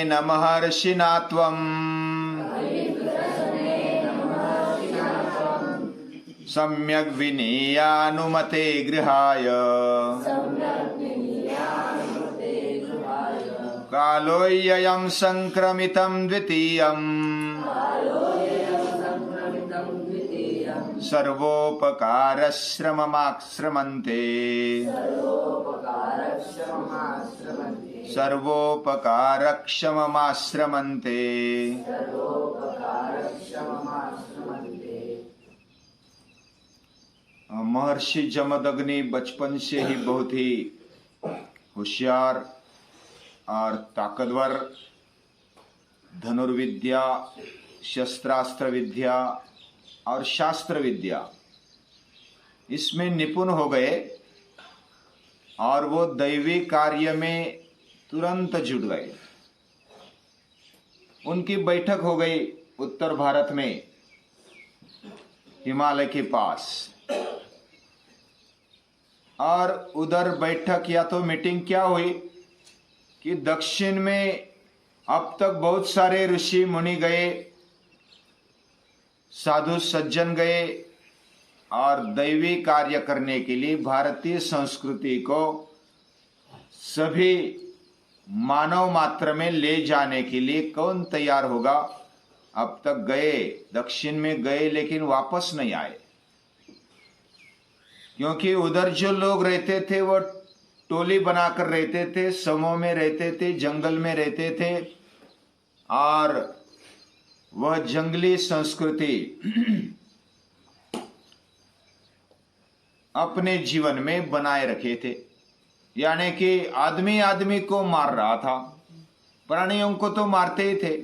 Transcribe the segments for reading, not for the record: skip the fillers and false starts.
प्रसन्नेन महर्षिणा त्वम् सम्यग् विनीयानुमते गृहाय कालोऽयं संक्रमितं द्वितीयम् सर्वोपकारश्रममाश्रमन्ते महर्षि जमदग्नि बचपन से ही बहुत ही होशियार और ताकतवर, धनुर्विद्या, शस्त्रास्त्र विद्या और शास्त्र विद्या इसमें निपुण हो गए और वो दैवी कार्य में तुरंत जुट गए। उनकी बैठक हो गई उत्तर भारत में हिमालय के पास, और उधर बैठक या तो मीटिंग क्या हुई कि दक्षिण में अब तक बहुत सारे ऋषि मुनि गए, साधु सज्जन गए और दैवी कार्य करने के लिए भारतीय संस्कृति को सभी मानव मात्र में ले जाने के लिए कौन तैयार होगा। अब तक गए, दक्षिण में गए, लेकिन वापस नहीं आए, क्योंकि उधर जो लोग रहते थे वो टोली बनाकर रहते थे, समूह में रहते थे, जंगल में रहते थे और वह जंगली संस्कृति अपने जीवन में बनाए रखे थे। यानी कि आदमी आदमी को मार रहा था, प्राणियों को तो मारते ही थे,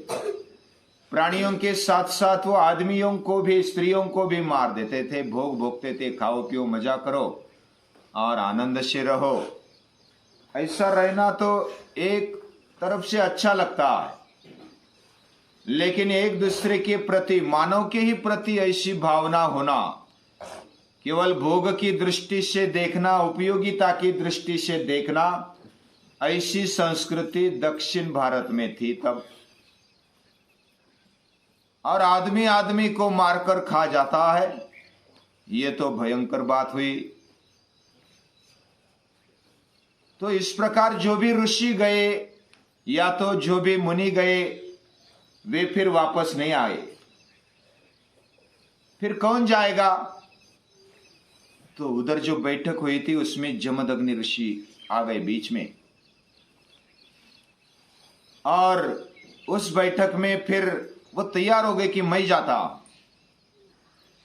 प्राणियों के साथ साथ वो आदमियों को भी, स्त्रियों को भी मार देते थे, भोग भोगते थे। खाओ पियो, मजा करो और आनंद से रहो। ऐसा रहना तो एक तरफ से अच्छा लगता है, लेकिन एक दूसरे के प्रति, मानव के ही प्रति ऐसी भावना होना, केवल भोग की दृष्टि से देखना, उपयोगिता की दृष्टि से देखना, ऐसी संस्कृति दक्षिण भारत में थी तब। और आदमी आदमी को मारकर खा जाता है, ये तो भयंकर बात हुई। तो इस प्रकार जो भी ऋषि गए या तो जो भी मुनि गए, वे फिर वापस नहीं आए। फिर कौन जाएगा? तो उधर जो बैठक हुई थी उसमें जमदग्नि ऋषि आ गए बीच में, और उस बैठक में फिर वो तैयार हो गए कि मैं जाता।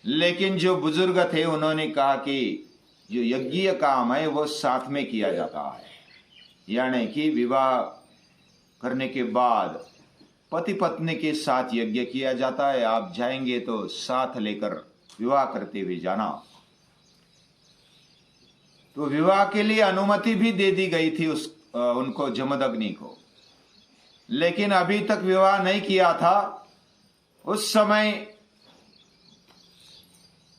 लेकिन जो बुजुर्ग थे उन्होंने कहा कि जो यज्ञीय काम है वो साथ में किया जाता है, यानी कि विवाह करने के बाद पति पत्नी के साथ यज्ञ किया जाता है। आप जाएंगे तो साथ लेकर विवाह करते हुए जाना। तो विवाह के लिए अनुमति भी दे दी गई थी उनको, जमदग्नि को, लेकिन अभी तक विवाह नहीं किया था। उस समय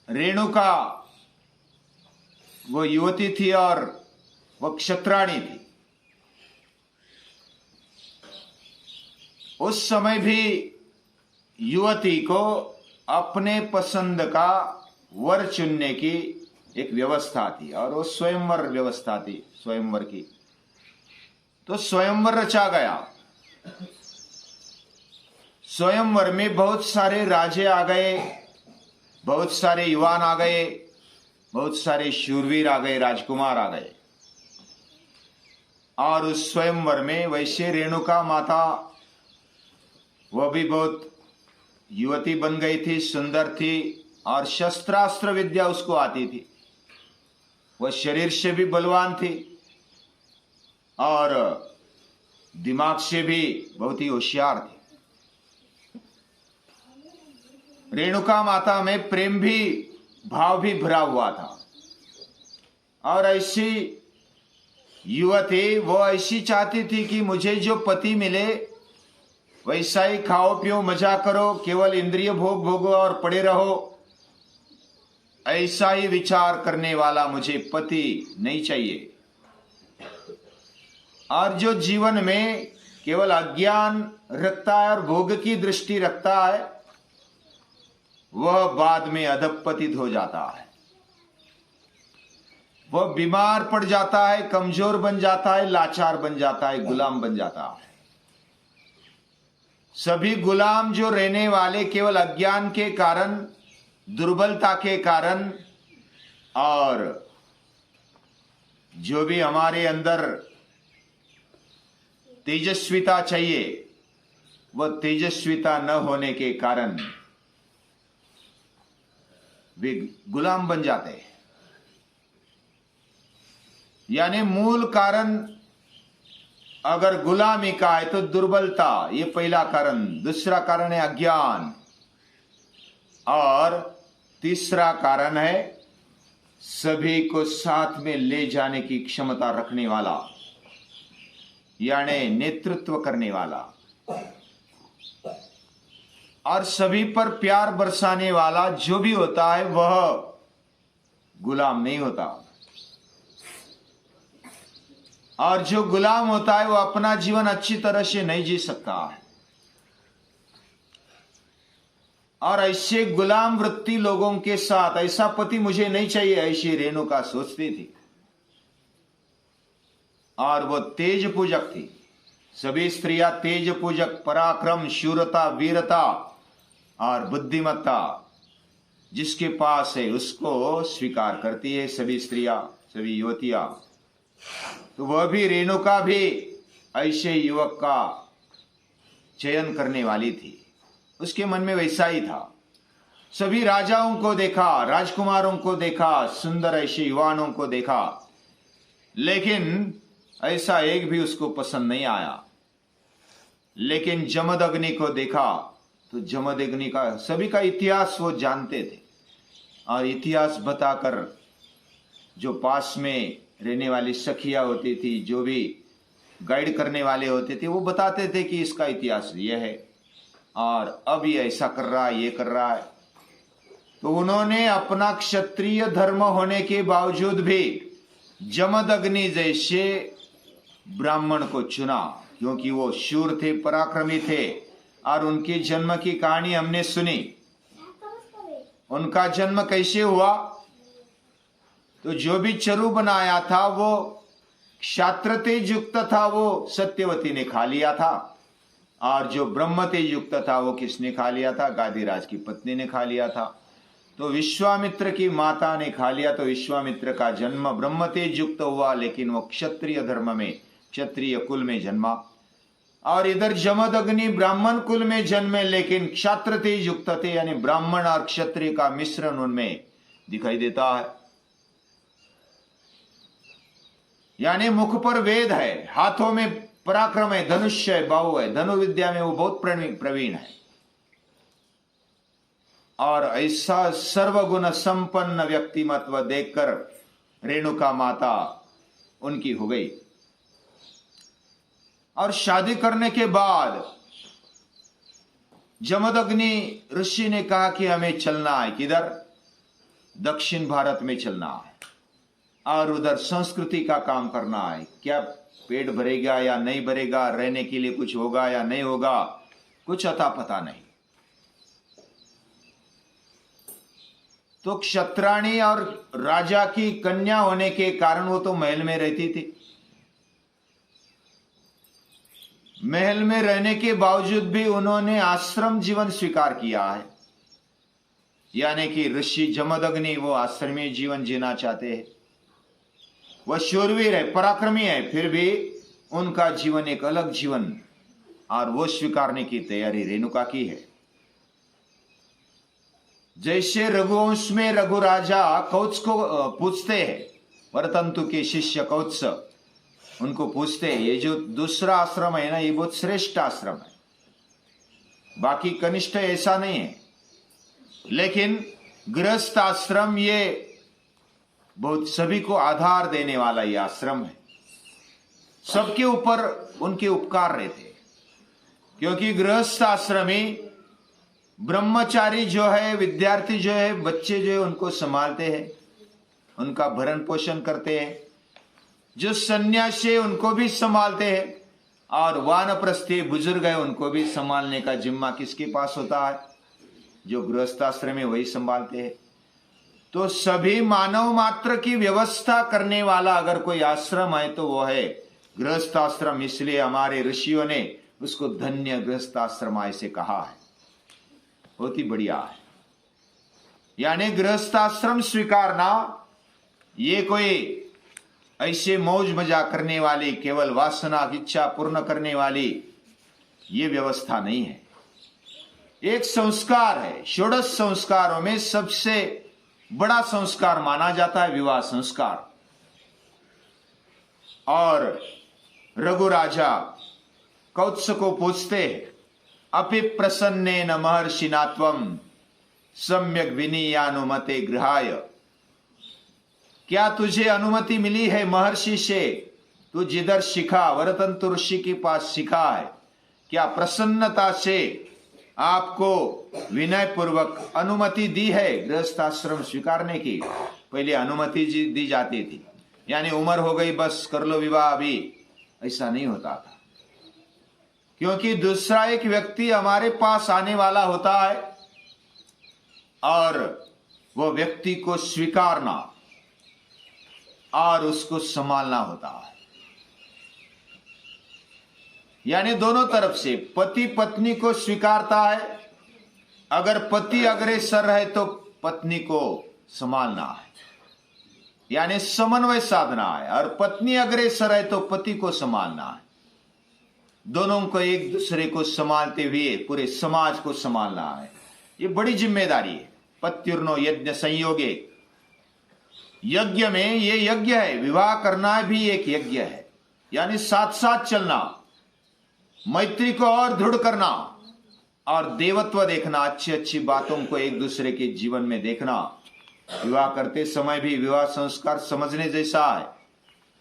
रेणुका वो युवती थी और वो क्षत्राणी थी। उस समय भी युवती को अपने पसंद का वर चुनने की एक व्यवस्था थी, और वो स्वयंवर व्यवस्था थी, स्वयंवर की। तो स्वयंवर रचा गया। स्वयंवर में बहुत सारे राजे आ गए, बहुत सारे युवान आ गए, बहुत सारे शूरवीर आ गए, राजकुमार आ गए। और उस स्वयंवर में वैसे रेणुका माता, वह भी बहुत युवती बन गई थी, सुंदर थी, और शस्त्रास्त्र विद्या उसको आती थी। वह शरीर से भी बलवान थी और दिमाग से भी बहुत ही होशियार थी। रेणुका माता में प्रेम भी, भाव भी भरा हुआ था। और ऐसी युवती वो ऐसी चाहती थी कि मुझे जो पति मिले वैसा ही खाओ पियो, मजा करो, केवल इंद्रिय भोग भोगो और पड़े रहो, ऐसा ही विचार करने वाला मुझे पति नहीं चाहिए। और जो जीवन में केवल अज्ञान रखता है और भोग की दृष्टि रखता है, वह बाद में अधपतित हो जाता है, वह बीमार पड़ जाता है, कमजोर बन जाता है, लाचार बन जाता है, गुलाम बन जाता है। सभी गुलाम जो रहने वाले केवल अज्ञान के कारण, दुर्बलता के कारण, और जो भी हमारे अंदर तेजस्विता चाहिए वह तेजस्विता न होने के कारण वे गुलाम बन जाते हैं। यानी मूल कारण अगर गुलामी का है तो दुर्बलता, ये पहला कारण। दूसरा कारण है अज्ञान, और तीसरा कारण है सभी को साथ में ले जाने की क्षमता रखने वाला, यानी नेतृत्व करने वाला, और सभी पर प्यार बरसाने वाला जो भी होता है वह गुलाम नहीं होता। और जो गुलाम होता है वह अपना जीवन अच्छी तरह से नहीं जी सकता है। और ऐसे गुलाम वृत्ति लोगों के साथ, ऐसा पति मुझे नहीं चाहिए, ऐसी रेणुका सोचती थी। और वो तेज पूजक थी। सभी स्त्रियां तेज पूजक, पराक्रम, शूरता, वीरता और बुद्धिमत्ता जिसके पास है उसको स्वीकार करती है सभी स्त्रियां, सभी युवतियां। तो वह भी, रेणुका भी ऐसे युवक का चयन करने वाली थी। उसके मन में वैसा ही था। सभी राजाओं को देखा, राजकुमारों को देखा, सुंदर ऐसे युवानों को देखा, लेकिन ऐसा एक भी उसको पसंद नहीं आया। लेकिन जमदग्नि को देखा तो जमदग्नि का, सभी का इतिहास वो जानते थे, और इतिहास बताकर जो पास में रहने वाली सखियां होती थी, जो भी गाइड करने वाले होते थे, वो बताते थे कि इसका इतिहास यह है और अब ये ऐसा कर रहा है, ये कर रहा है। तो उन्होंने अपना क्षत्रिय धर्म होने के बावजूद भी जमदग्नि जैसे ब्राह्मण को चुना, क्योंकि वो शूर थे, पराक्रमी थे, और उनके जन्म की कहानी हमने सुनी। उनका जन्म कैसे हुआ? तो जो भी चरु बनाया था वो क्षात्र तेज युक्त था, वो सत्यवती ने खा लिया था, और जो ब्रह्म तेज युक्त था वो किसने खा लिया था? गादीराज की पत्नी ने खा लिया था। तो विश्वामित्र की माता ने खा लिया, तो विश्वामित्र का जन्म ब्रह्म तेज युक्त हुआ, लेकिन वो क्षत्रिय धर्म में, क्षत्रिय कुल में जन्मा। और इधर जमदग्नि ब्राह्मण कुल में जन्मे, लेकिन क्षात्र तेज युक्त थे, यानी ब्राह्मण और क्षत्रिय का मिश्रण उनमें दिखाई देता है। यानी मुख पर वेद है, हाथों में पराक्रम है, धनुष्य है, बाहु है, धनुर्विद्या में वो बहुत प्रवीण है। और ऐसा सर्वगुण संपन्न व्यक्तिमत्व देखकर रेणुका माता उनकी हो गई। और शादी करने के बाद जमदग्नि ऋषि ने कहा कि हमें चलना है, किधर? दक्षिण भारत में चलना है, और उधर संस्कृति का काम करना है। क्या पेट भरेगा या नहीं भरेगा, रहने के लिए कुछ होगा या नहीं होगा, कुछ अता पता नहीं। तो क्षत्राणी और राजा की कन्या होने के कारण वो तो महल में रहती थी। महल में रहने के बावजूद भी उन्होंने आश्रम जीवन स्वीकार किया है, यानी कि ऋषि जमदग्नि वो आश्रमी जीवन जीना चाहते हैं। वह शूरवीर है, पराक्रमी है, फिर भी उनका जीवन एक अलग जीवन, और वो स्वीकारने की तैयारी रेणुका की है। जैसे रघुवंश में रघु राजा कौत्स को पूछते हैं, वरतंतु के शिष्य कौत्स उनको पूछते हैं, ये जो दूसरा आश्रम है ना, ये बहुत श्रेष्ठ आश्रम है, बाकी कनिष्ठ ऐसा नहीं है, लेकिन गृहस्थ आश्रम ये बहुत सभी को आधार देने वाला ये आश्रम है। सबके ऊपर उनके उपकार रहते, क्योंकि गृहस्थ आश्रमी ब्रह्मचारी जो है, विद्यार्थी जो है, बच्चे जो है, उनको संभालते हैं, उनका भरण पोषण करते हैं। जो सन्यासी उनको भी संभालते हैं, और वानप्रस्थी बुजुर्ग है, उनको भी संभालने का जिम्मा किसके पास होता है? जो गृहस्थाश्रम में वही संभालते हैं। तो सभी मानव मात्र की व्यवस्था करने वाला अगर कोई आश्रम है तो वो है गृहस्थाश्रम। इसलिए हमारे ऋषियों ने उसको धन्य गृहस्थाश्रम ऐसे कहा है। बहुत ही बढ़िया है। यानी गृहस्थाश्रम स्वीकारना ये कोई ऐसे मौज मजा करने वाली, केवल वासना की इच्छा पूर्ण करने वाली ये व्यवस्था नहीं है। एक संस्कार है। षोडश संस्कारों में सबसे बड़ा संस्कार माना जाता है विवाह संस्कार। और रघु राजा कौत्स को पूछते हैं, अपि प्रसन्नेन महर्षिना त्वं सम्यक विनीयानुमते गृहाय। क्या तुझे अनुमति मिली है महर्षि से? तू जिधर सीखा, वरतंतु ऋषि के पास सीखा है, क्या प्रसन्नता से आपको विनय पूर्वक अनुमति दी है गृहस्थाश्रम स्वीकारने की? पहले अनुमति दी जाती थी, यानी उम्र हो गई बस कर लो विवाह अभी, ऐसा नहीं होता था। क्योंकि दूसरा एक व्यक्ति हमारे पास आने वाला होता है और वो व्यक्ति को स्वीकारना और उसको संभालना होता है। यानी दोनों तरफ से पति पत्नी को स्वीकारता है। अगर पति अग्रेसर है तो पत्नी को संभालना है, यानी समन्वय साधना है। और पत्नी अग्रेसर है तो पति को संभालना है। दोनों को एक दूसरे को संभालते हुए पूरे समाज को संभालना है। ये बड़ी जिम्मेदारी है। पत्युर्नो यज्ञ संयोगे, यज्ञ में ये यज्ञ है। विवाह करना भी एक यज्ञ है, यानी साथ साथ चलना, मैत्री को और दृढ़ करना और देवत्व देखना, अच्छी अच्छी बातों को एक दूसरे के जीवन में देखना। विवाह करते समय भी विवाह संस्कार समझने जैसा है।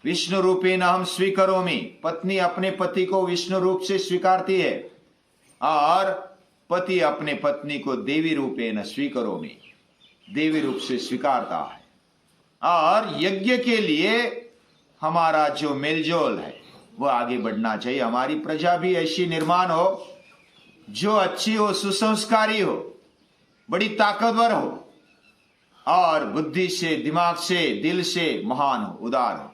विष्णु रूपेण हम स्वीकरोमि, पत्नी अपने पति को विष्णु रूप से स्वीकारती है और पति अपने पत्नी को देवी रूपेण स्वीकरोमि, देवी रूप से स्वीकारता है। और यज्ञ के लिए हमारा जो मेलजोल है वो आगे बढ़ना चाहिए। हमारी प्रजा भी ऐसी निर्माण हो जो अच्छी हो, सुसंस्कारी हो, बड़ी ताकतवर हो और बुद्धि से, दिमाग से, दिल से महान हो, उदार हो।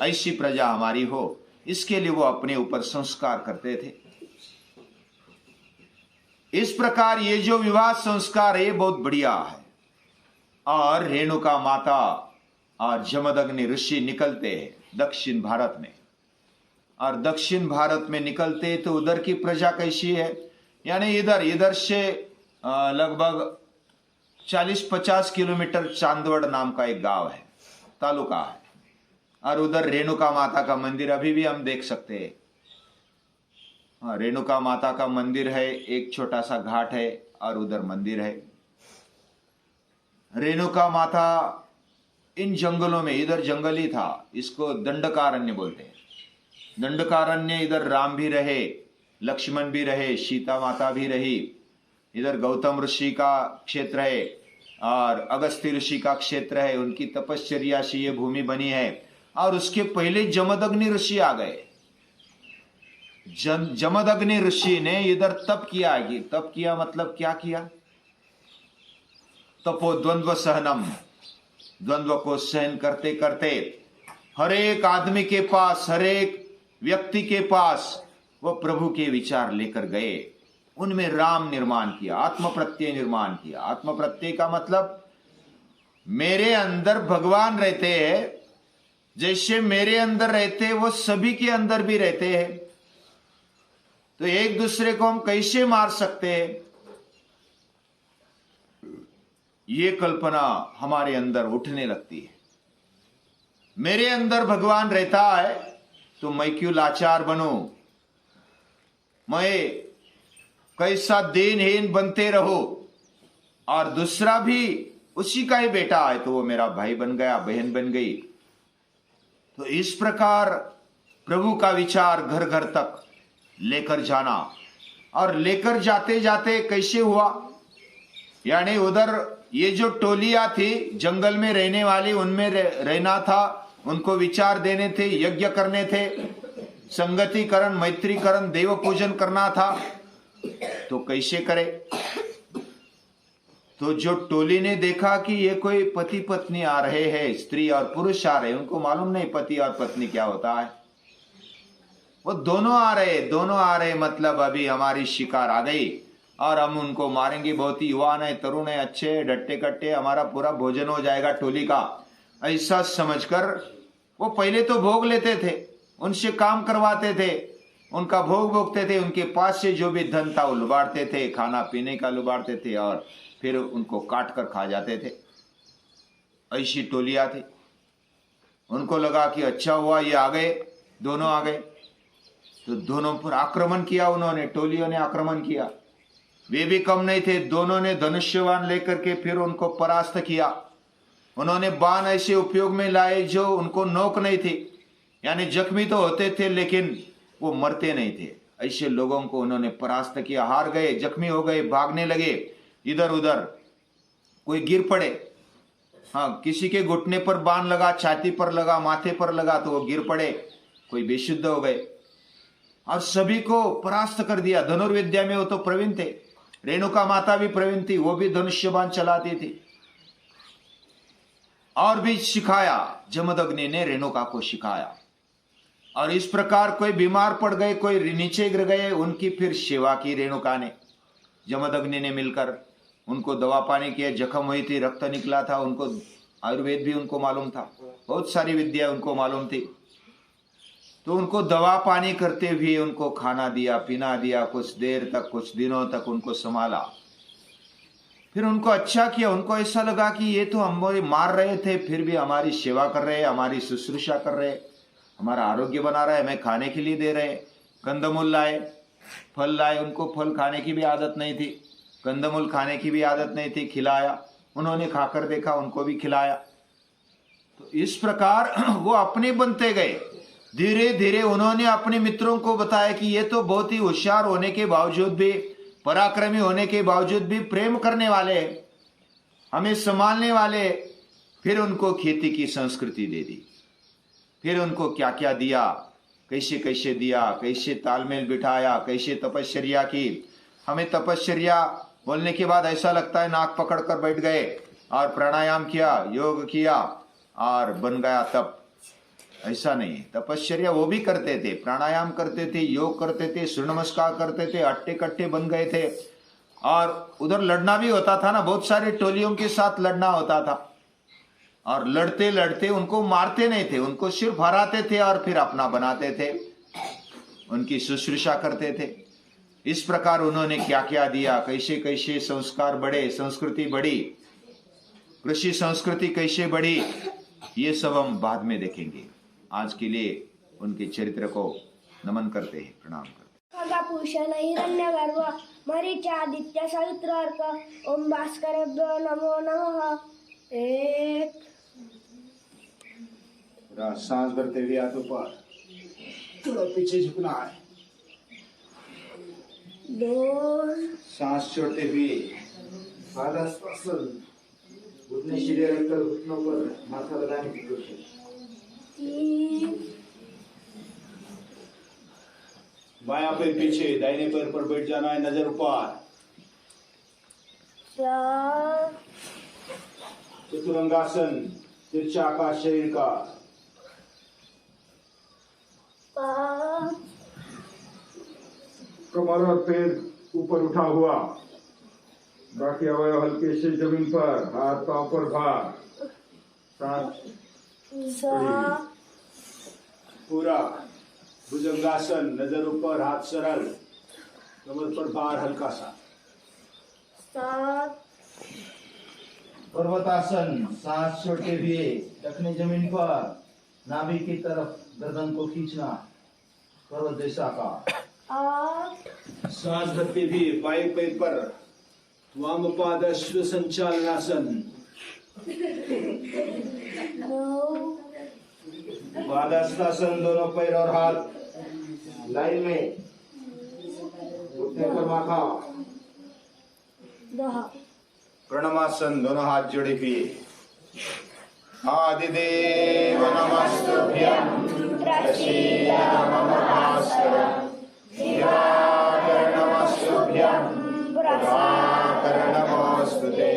ऐसी प्रजा हमारी हो, इसके लिए वो अपने ऊपर संस्कार करते थे। इस प्रकार ये जो विवाह संस्कार है बहुत बढ़िया है। और रेणुका माता और जमदग्नि ऋषि निकलते हैं दक्षिण भारत में। और दक्षिण भारत में निकलते तो उधर की प्रजा कैसी है? यानी इधर से लगभग 40-50 किलोमीटर चांदवड़ नाम का एक गांव है, तालुका है। और उधर रेणुका माता का मंदिर अभी भी हम देख सकते हैं। रेणुका माता का मंदिर है, एक छोटा सा घाट है और उधर मंदिर है। रेणुका माता इन जंगलों में, इधर जंगल ही था, इसको दंडकारण्य बोलते हैं। दंडकारण्य, इधर राम भी रहे, लक्ष्मण भी रहे, सीता माता भी रही। इधर गौतम ऋषि का क्षेत्र है और अगस्त्य ऋषि का क्षेत्र है। उनकी तपश्चर्या से ये भूमि बनी है। और उसके पहले जमदग्नि ऋषि आ गए। जमदग्नि ऋषि ने इधर तप किया। तप किया मतलब क्या किया? तपो द्वंद्व सहनम, द्वंद्व को सहन करते करते हर एक आदमी के पास, हर एक व्यक्ति के पास वो प्रभु के विचार लेकर गए। उनमें राम निर्माण किया, आत्म प्रत्यय निर्माण किया। आत्म प्रत्यय का मतलब मेरे अंदर भगवान रहते हैं, जैसे मेरे अंदर रहते हैं वो सभी के अंदर भी रहते हैं। तो एक दूसरे को हम कैसे मार सकते हैं, ये कल्पना हमारे अंदर उठने लगती है। मेरे अंदर भगवान रहता है तो मैं क्यों लाचार बनूं, मैं कैसा दीनहीन बनते रहो। और दूसरा भी उसी का ही बेटा है तो वो मेरा भाई बन गया, बहन बन गई। तो इस प्रकार प्रभु का विचार घर घर तक लेकर जाना। और लेकर जाते जाते कैसे हुआ? यानी उधर ये जो टोलियां थी जंगल में रहने वाली, उनमें रहना था, उनको विचार देने थे, यज्ञ करने थे। संगतिकरण, मैत्रीकरण, देव पूजन करना था तो कैसे करे? तो जो टोली ने देखा कि ये कोई पति पत्नी आ रहे हैं, स्त्री और पुरुष आ रहे हैं, उनको मालूम नहीं पति और पत्नी क्या होता है। वो दोनों आ रहे मतलब अभी हमारी शिकार आ गई और हम उनको मारेंगे। बहुत ही युवान है, तरुण है, अच्छे डट्टे कट्टे, हमारा पूरा भोजन हो जाएगा टोली का, ऐसा समझकर वो पहले तो भोग लेते थे, उनसे काम करवाते थे, उनका भोग भोगते थे, उनके पास से जो भी धन था वो लुबाड़ते थे, खाना पीने का लुबाड़ते थे और फिर उनको काट कर खा जाते थे। ऐसी टोलियां थी। उनको लगा कि अच्छा हुआ ये आ गए, दोनों आ गए, तो दोनों पर आक्रमण किया उन्होंने, टोलियों ने आक्रमण किया। वे भी कम नहीं थे, दोनों ने धनुष्यबाण लेकर के फिर उनको परास्त किया। उन्होंने बाण ऐसे उपयोग में लाए जो उनको नोक नहीं थी, यानी जख्मी तो होते थे लेकिन वो मरते नहीं थे। ऐसे लोगों को उन्होंने परास्त किया, हार गए, जख्मी हो गए, भागने लगे इधर उधर, कोई गिर पड़े, हाँ किसी के घुटने पर बाण लगा, छाती पर लगा, माथे पर लगा तो वो गिर पड़े, कोई बेशुद्ध हो गए और सभी को परास्त कर दिया। धनुर्विद्या में वो तो प्रवीण थे, रेणुका माता भी प्रवीण थी, वो भी धनुष्य बाण चलाती थी और भी सिखाया, जमदग्नि ने रेणुका को सिखाया। और इस प्रकार कोई बीमार पड़ गए, कोई नीचे गिर गए, उनकी फिर सेवा की रेणुका ने, जमदग्नि ने मिलकर उनको दवा पानी किया। जख्म हुई थी, रक्त निकला था, उनको आयुर्वेद भी उनको मालूम था, बहुत सारी विद्या उनको मालूम थी, तो उनको दवा पानी करते हुए उनको खाना दिया, पीना दिया, कुछ देर तक, कुछ दिनों तक उनको संभाला। फिर उनको अच्छा किया, उनको ऐसा लगा कि ये तो हमें मार रहे थे फिर भी हमारी सेवा कर रहे, हमारी शुश्रूषा कर रहे, हमारा आरोग्य बना रहा है, हमें खाने के लिए दे रहे। कंदमूल लाए, फल लाए, उनको फल खाने की भी आदत नहीं थी, कंदमूल खाने की भी आदत नहीं थी, खिलाया, उन्होंने खाकर देखा, उनको भी खिलाया। तो इस प्रकार वो अपने बनते गए। धीरे धीरे उन्होंने अपने मित्रों को बताया कि ये तो बहुत ही होशियार होने के बावजूद भी, पराक्रमी होने के बावजूद भी प्रेम करने वाले, हमें संभालने वाले। फिर उनको खेती की संस्कृति दे दी, फिर उनको क्या क्या दिया, कैसे कैसे दिया, कैसे तालमेल बिठाया, कैसे तपश्चर्या की। हमें तपश्चर्या बोलने के बाद ऐसा लगता है नाक पकड़ कर बैठ गए और प्राणायाम किया, योग किया और बन गया तप, ऐसा नहीं। तपश्चर्या वो भी करते थे, प्राणायाम करते थे, योग करते थे, सूर्य नमस्कार करते थे, अट्टे कट्टे बन गए थे। और उधर लड़ना भी होता था ना, बहुत सारी टोलियों के साथ लड़ना होता था और लड़ते लड़ते उनको मारते नहीं थे, उनको सिर्फ हराते थे और फिर अपना बनाते थे, उनकी शुश्रूषा करते थे। इस प्रकार उन्होंने क्या क्या दिया, कैसे कैसे संस्कार बढ़े, संस्कृति बढ़ी, कृषि संस्कृति कैसे बढ़ी, ये सब हम बाद में देखेंगे। आज के लिए उनके चरित्र को नमन करते हैं, प्रणाम करते हैं। खगभूषण हिरण्यगर्भ मरीचादित्य सवितर्क ओम भास्करेभ्यो नमो नमः। एक सांस भरते हुए हाथों पर थोड़ा पीछे झुकना है। दो सांस छोड़ते हुए पादास्पर्शन, घुटने सीधे रखकर घुटनों पर माथा लगाने की कोशिश। बायां पैर पीछे, दाहिने पैर पर बैठ जाना है, नजर ऊपर। चतुरंगासन, तिरछा आकार शरीर का। कमर और पैर ऊपर उठा हुआ, बाकी अवयव हल्के से जमीन पर, हाथ पांव पर भार। पूरा भुजंगासन, नजर ऊपर, हाथ सरल, कमर पर भार हल्का सा। पर्वतासन, सांस छोड़ते हुए दक्षिणी जमीन पर, नाभि की तरफ गर्दन को खींचना, पर्वत जैसा का। सांस भरते हुए बाएं पैर पर वामपाद अश्व संचालनासन। पादास्तासन, दोनों पैर और हाथ लाइन में, घुटने पर माथा। प्रणमासन, दोनों हाथ जोड़े हुए। आदिदेव नमस्तुभ्यं प्रसीद मम भास्करम् दिवाकर नमस्तुभ्यं प्रभाकर नमोऽस्तुते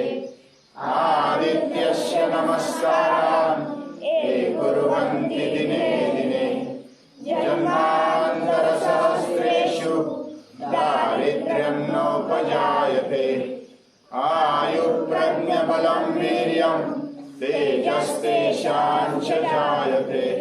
आदित्यस्य नमस्कारान् ये कुर्वन्ति दिने दिने जन्मान्तरसहस्रेषु दारिद्र्यं नोपजायते आयुर्प्रज्ञबलं वीर्यं तेजस्तेषां च जायते